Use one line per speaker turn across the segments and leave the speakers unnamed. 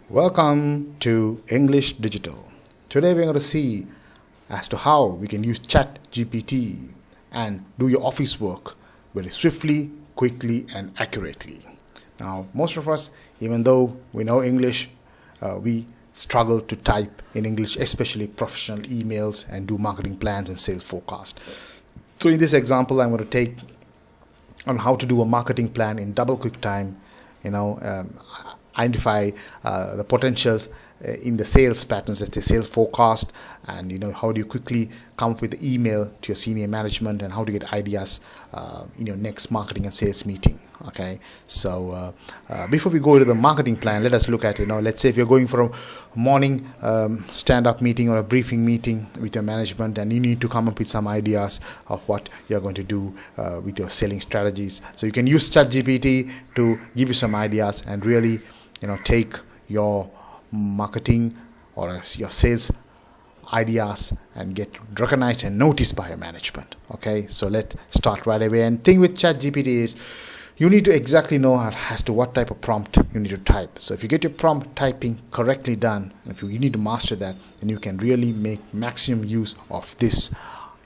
Welcome to English Digital. Today we're going to see as to how we can use Chat GPT and do your office work very swiftly, quickly and accurately. Now most of us, even though we know English, we struggle to type in English, especially professional emails and do marketing plans and sales forecast. So in this example I'm going to take on how to do a marketing plan in double quick time, identify the potentials in the sales patterns, let's say sales forecast, and how do you quickly come up with the email to your senior management and how to get ideas in your next marketing and sales meeting. Okay, so before we go to the marketing plan, let us look at let's say if you're going for a morning stand-up meeting or a briefing meeting with your management and you need to come up with some ideas of what you're going to do with your selling strategies. So you can use ChatGPT to give you some ideas and really take your marketing or your sales ideas and get recognized and noticed by your management. Okay, so let's start right away. And thing with ChatGPT is you need to exactly know as to what type of prompt you need to type. So if you get your prompt typing correctly done, and if you need to master that, then you can really make maximum use of this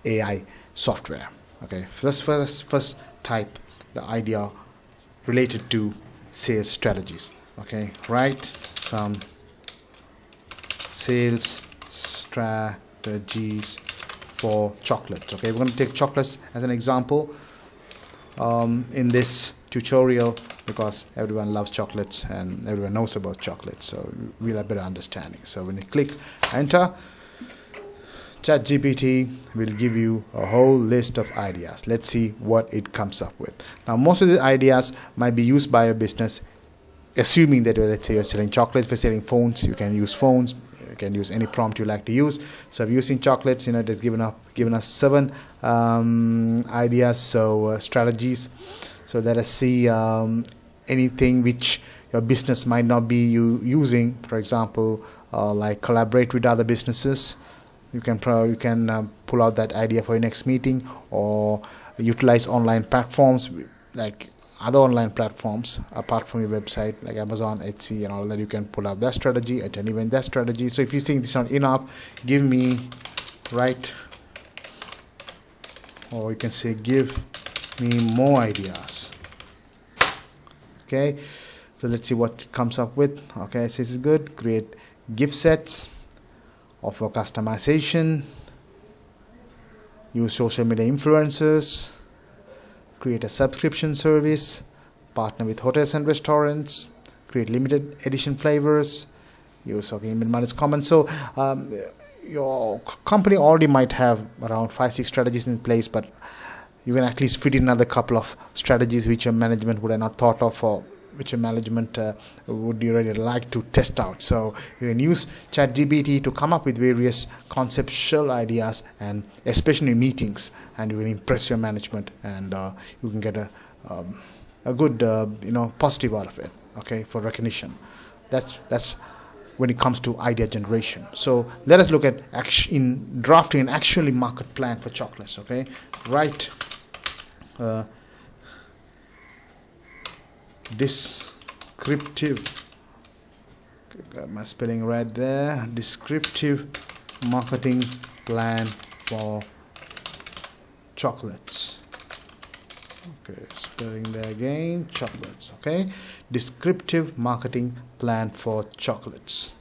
AI software. Okay, first type the idea related to sales strategies. Okay, write some sales strategies for chocolates. Okay, we're going to take chocolates as an example in this tutorial because everyone loves chocolates and everyone knows about chocolates, so we'll have better understanding. So when you click enter, ChatGPT will give you a whole list of ideas. Let's see what it comes up with. Now most of the ideas might be used by a business, assuming that let's say you're selling chocolates. For selling phones, you can use phones, you can use any prompt you like to use. So if you're using chocolates, it has given us 7 ideas, so strategies. So let us see anything which your business might not be using. For example, like collaborate with other businesses. You can pull out that idea for your next meeting, or utilize online platforms like other online platforms apart from your website like Amazon, Etsy and all that. You can pull out that strategy at any event, that strategy. So if you think this is not enough, give me or you can say give me more ideas. Okay, so let's see what it comes up with. Okay, so this is good. Create gift sets, offer customization, use social media influencers, create a subscription service, partner with hotels and restaurants, create limited edition flavors, use email is common. So your company already might have around 5-6 strategies in place, but you can at least fit in another couple of strategies which your management would have not thought of, or which your management would you really like to test out. So you can use ChatGPT to come up with various conceptual ideas, and especially in meetings, and you will impress your management, and you can get a good positive out of it. Okay, for recognition. That's when it comes to idea generation. So let us look at in drafting an actually market plan for chocolates. Okay, write descriptive, got my spelling right there, descriptive marketing plan for chocolates. Okay, spelling there again, chocolates. Okay, descriptive marketing plan for chocolates.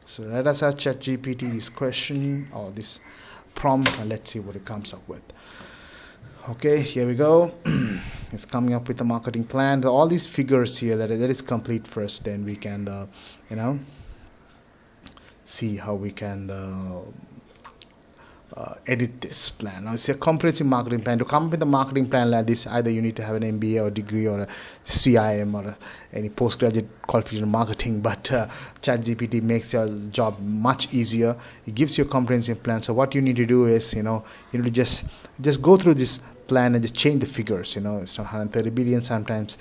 So let us ask ChatGPT this question or this prompt, and let's see what it comes up with. Okay, here we go. It's coming up with a marketing plan. All these figures here, that is complete first. Then we can, see how we can edit this plan. Now it's a comprehensive marketing plan. To come up with a marketing plan like this, either you need to have an MBA or degree or a CIM or any postgraduate qualification in marketing, but ChatGPT makes your job much easier. It gives you a comprehensive plan. So what you need to do is, you need to just go through this plan and just change the figures. It's not 130 billion. Sometimes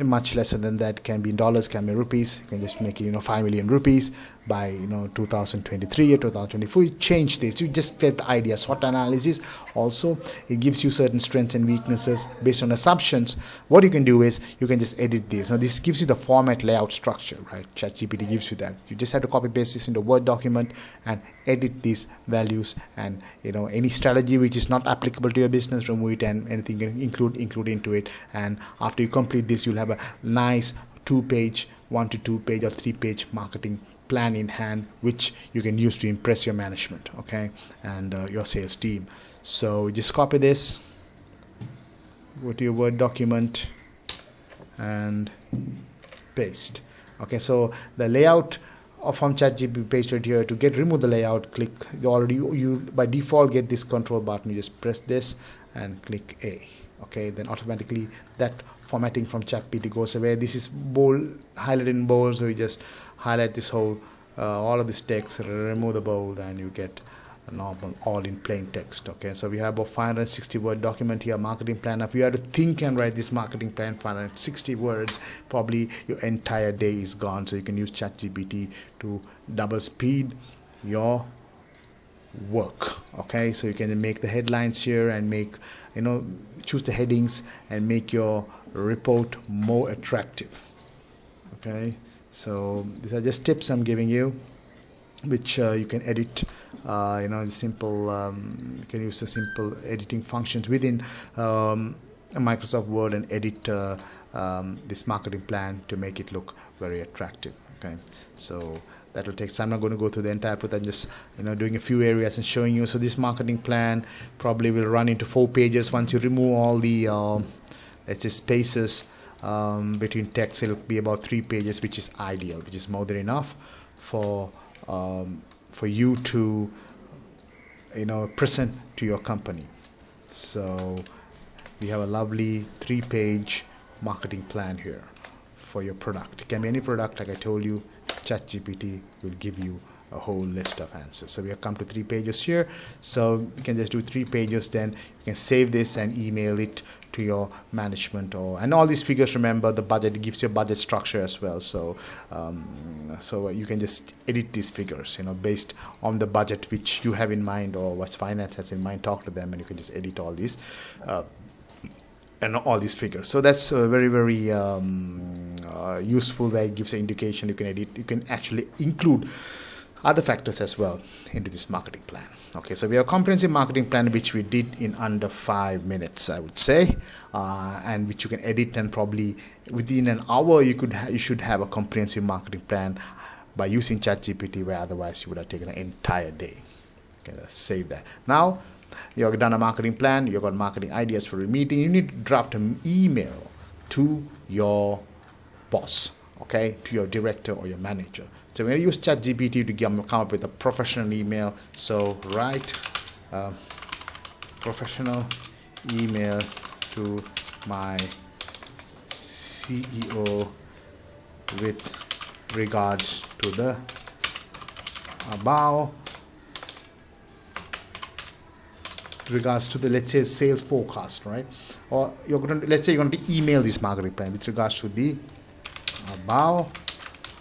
much lesser than that, can be in dollars, can be rupees. You can just make it 5 million rupees by 2023 or 2024. You change this, you just get the idea. SWOT analysis also, it gives you certain strengths and weaknesses based on assumptions. What you can do is you can just edit this. Now this gives you the format, layout, structure, right? ChatGPT gives you that. You just have to copy paste this into a Word document and edit these values, and any strategy which is not applicable to your business, remove it, and anything you can include into it. And after you complete this, you'll have a nice 2-page, 1 to 2 page or 3-page marketing plan in hand, which you can use to impress your management, okay, and your sales team. So just copy this, go to your Word document and paste. Okay, so the layout from ChatGPT pasted here. To remove the layout, click you by default get this control button. You just press this and click A. Okay, then automatically that formatting from ChatGPT goes away. This is bold, highlighted in bold, so you just highlight this whole all of this text, remove the bold, and you get a normal all in plain text. Okay, so we have about 560 word document here, marketing plan. If you have to think and write this marketing plan, 560 words, probably your entire day is gone. So you can use ChatGPT to double speed your work. Okay, so you can make the headlines here and make choose the headings and make your report more attractive. Okay, so these are just tips I'm giving you, which you can edit. Simple you can use the simple editing functions within Microsoft Word and edit this marketing plan to make it look very attractive. Okay, so that will take time. I'm not going to go through the entire process. I'm just doing a few areas and showing you. So this marketing plan probably will run into 4 pages. Once you remove all the let's say spaces between text, it will be about 3 pages, which is ideal, which is more than enough for you to present to your company. So we have a lovely 3-page marketing plan here for your product. It can be any product, like I told you. ChatGPT will give you a whole list of answers. So we have come to 3 pages here. So you can just do 3 pages, then you can save this and email it to your management. And all these figures, remember the budget, it gives you a budget structure as well. So so you can just edit these figures based on the budget which you have in mind, or what finance has in mind. Talk to them and you can just edit all these and all these figures. So that's very useful. That gives an indication. You can edit, you can actually include other factors as well into this marketing plan. Okay, so we have a comprehensive marketing plan which we did in under 5 minutes, I would say, and which you can edit, and probably within an hour you should have a comprehensive marketing plan by using ChatGPT, where otherwise you would have taken an entire day. Okay, let's save that. Now you've done a marketing plan, you've got marketing ideas for a meeting. You need to draft an email to your boss, okay, to your director or your manager. So we're going to use ChatGPT to come up with a professional email. So write professional email to my CEO with regards to the above, regards to the, let's say, sales forecast, right? Or let's say you're going to email this marketing plan with regards to the above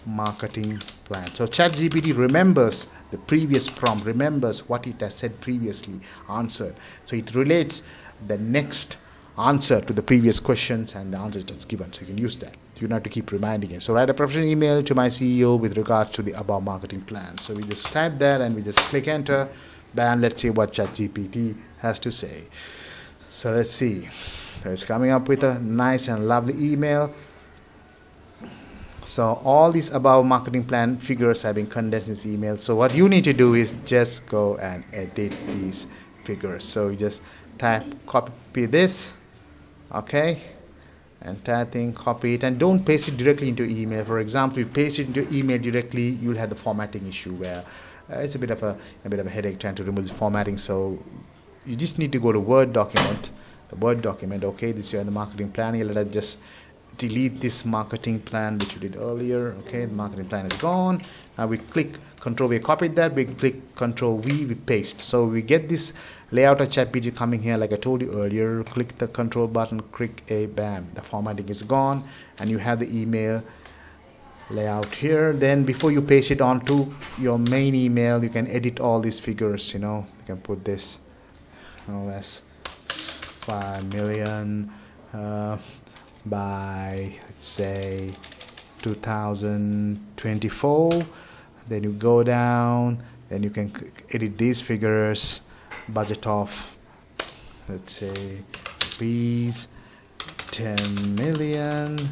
marketing plan. So ChatGPT remembers the previous prompt, remembers what it has said previously, answered. So it relates the next answer to the previous questions and the answers that's given. So you can use that. You don't have to keep reminding it. So write a professional email to my CEO with regards to the above marketing plan. So we just type that and we just click enter. Then let's see what ChatGPT has to say. So let's see. So it's coming up with a nice and lovely email. So all these above marketing plan figures have been condensed in this email. So what you need to do is just go and edit these figures. So you just copy this, okay, entire thing, copy it, and don't paste it directly into email. For example, if you paste it into email directly, you'll have the formatting issue where it's a bit of a headache trying to remove the formatting. So you just need to go to Word document, the Word document. Okay, this is the marketing plan here. Let us just delete this marketing plan which we did earlier. Okay, the marketing plan is gone. Now we click Control, we copied that, we click Control V, we paste. So we get this layout of ChatGPT coming here like I told you earlier. Click the control button, click a bam, the formatting is gone, and you have the email layout here. Then before you paste it onto your main email, you can edit all these figures. You can put this as 5 million by, let's say, 2024. Then you go down, then you can edit these figures. Budget of, let's say, rupees 10 million,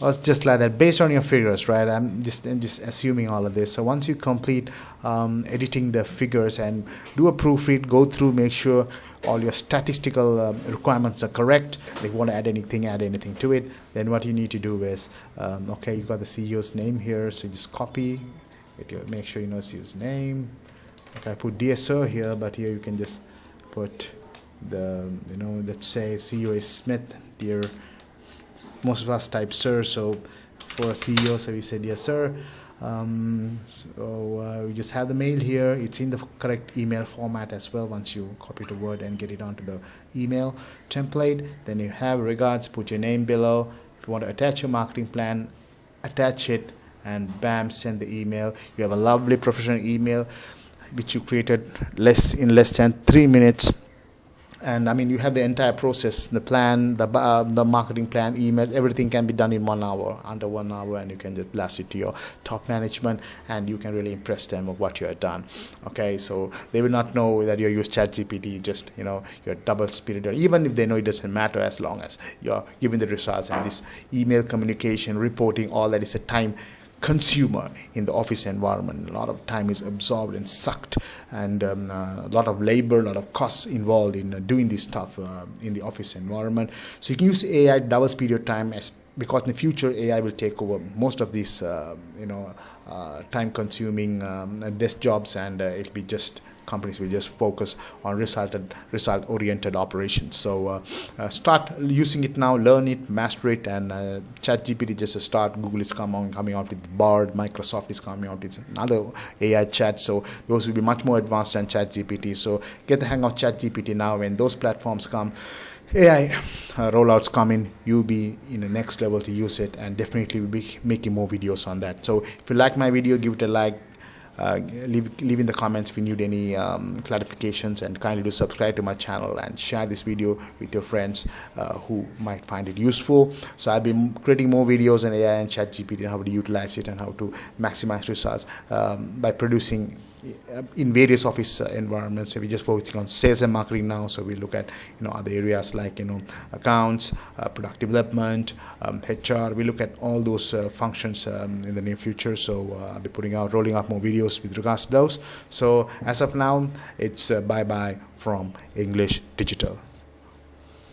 or it's just like that, based on your figures, right? I'm just assuming all of this. So once you complete editing the figures and do a proofread, go through, make sure all your statistical requirements are correct. If you want to add anything to it, then what you need to do is, okay, you got the CEO's name here, so you just copy it, make sure you know CEO's name. Okay, I put Dear Sir here, but here you can just put the, let's say CEO is Smith. Dear, most of us type Sir, so for a CEO, so we say Dear Sir. We just have the mail here. It's in the correct email format as well. Once you copy to Word and get it onto the email template, then you have regards, put your name below. If you want to attach your marketing plan, attach it, and bam, send the email. You have a lovely professional email which you created in less than 3 minutes. And I mean, you have the entire process, the plan, the marketing plan, emails, everything can be done in 1 hour, under 1 hour, and you can just blast it to your top management, and you can really impress them of what you have done. Okay, so they will not know that you use ChatGPT, just you're double-spirited. Even if they know, it doesn't matter, as long as you're giving the results. And this email communication, reporting, all that is a time consumer in the office environment. A lot of time is absorbed and sucked, and a lot of labor, a lot of costs involved in doing this stuff in the office environment. So you can use AI to double speed your time, because in the future AI will take over most of these time consuming desk jobs, and it'll be just companies will just focus on result oriented operations. So start using it now, learn it, master it, and ChatGPT just a start. Google is coming out with Bard, Microsoft is coming out with another AI chat, so those will be much more advanced than ChatGPT. So get the hang of ChatGPT now. When those platforms come, AI rollouts come in, you'll be in the next level to use it, and definitely will be making more videos on that. So if you like my video, give it a like. Leave in the comments if you need any clarifications, and kindly do subscribe to my channel and share this video with your friends who might find it useful. So I've been creating more videos on AI and ChatGPT and how to utilize it and how to maximize results by producing in various office environments. So we're just focusing on sales and marketing now, so we look at other areas like accounts, product development, HR. We look at all those functions in the near future. So I'll be rolling out more videos with regards to those. So as of now, it's bye bye from English Digital.